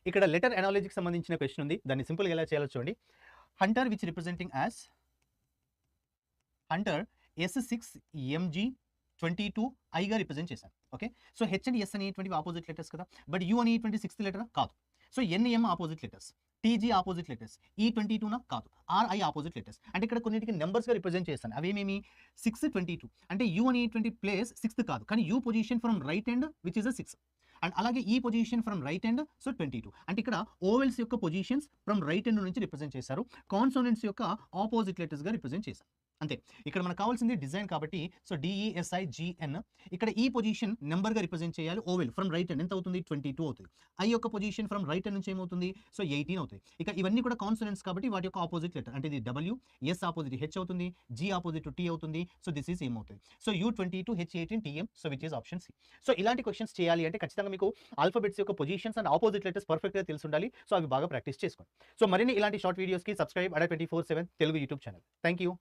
ఇక్కడ లెటర్ అనాలజీకి సంబంధించిన క్వశ్చన్ ఉంది. దాన్ని సింపుల్గా ఎలా చేయాలో చూడండి. Hunter which representing as hunter S6MG22 ఐగా రిప్రజెంట్ చేశాను. Okay, so H and S అనేటువంటివి ఆపోజిట్ లెటర్స్ కదా, బట్ యూ అనేటువంటి సిక్స్త్ లెటర్ కాదు. So NM opposite letters, TG opposite letters, E22 కాదు, ఆర్ఐ ఆపోజిట్ లెటర్స్. అంటే ఇక్కడ కొన్నిటికి నెంబర్స్గా రిప్రజెంట్ చేస్తాను. అవేమేమి 622 అంటే యూ అనేటువంటి ప్లేస్ సిక్స్త్ కాదు, కానీ you position from right hand which is a 6 and అలాగే ఈ position from right hand so 22. అంటే ఇక్కడ ఓవెల్స్ యొక్క పొజిషన్స్ ఫ్రమ్ రైట్ హ్యాండ్ నుంచి రిప్రజెంట్ చేశారు, కాన్సోనెంట్స్ యొక్క ఆపోజిట్ లెటర్స్గా రిప్రజెంట్ చేశారు. అంతే. ఇక్కడ మనకు కావాల్సింది డిజైన్ కాబట్టి సో DESIGN. ఇక్కడ ఈ పొజిషన్ నెంబర్గా రిప్రజెంట్ చేయాలి. ఓవెల్ ఫ్రమ్ రైట్ హ్యాండ్ ఎంత అవుతుంది? 22 అవుతుంది. ఐ యొక్క పొజిషన్ ఫ్రమ్ రైట్ హ్యాండ్ నుంచి ఏమవుతుంది? సో 18 అవుతుంది. ఇక ఇవన్నీ కూడా కాన్సోనెంట్స్ కాబట్టి వాటి యొక్క ఆపోజిట్ లెటర్ అంటే ఇది W, S ఆపోజిట్ H అవుతుంది, G ఆపోజిట్ T అవుతుంది. సో దిస్ ఈస్ ఏమవుతుంది? So U22 H18 TM, so which is option C. So ఇలాంటి క్వశ్చన్స్ చేయాలి అంటే ఖచ్చితంగా మీకు ఆల్ఫాబెట్స్ యొక్క పొజిషన్స్ అండ్ ఆపోజిట్ లెటర్స్ పర్ఫెక్ట్గా తెలిసి ఉండాలి. సో అవి బాగా ప్రాక్టీస్ చేసుకోండి. సో మరిన్ని ఇలాంటి షార్ట్ వీడియోస్కి subscribe ADA 24/7 Telugu YouTube channel. Thank you.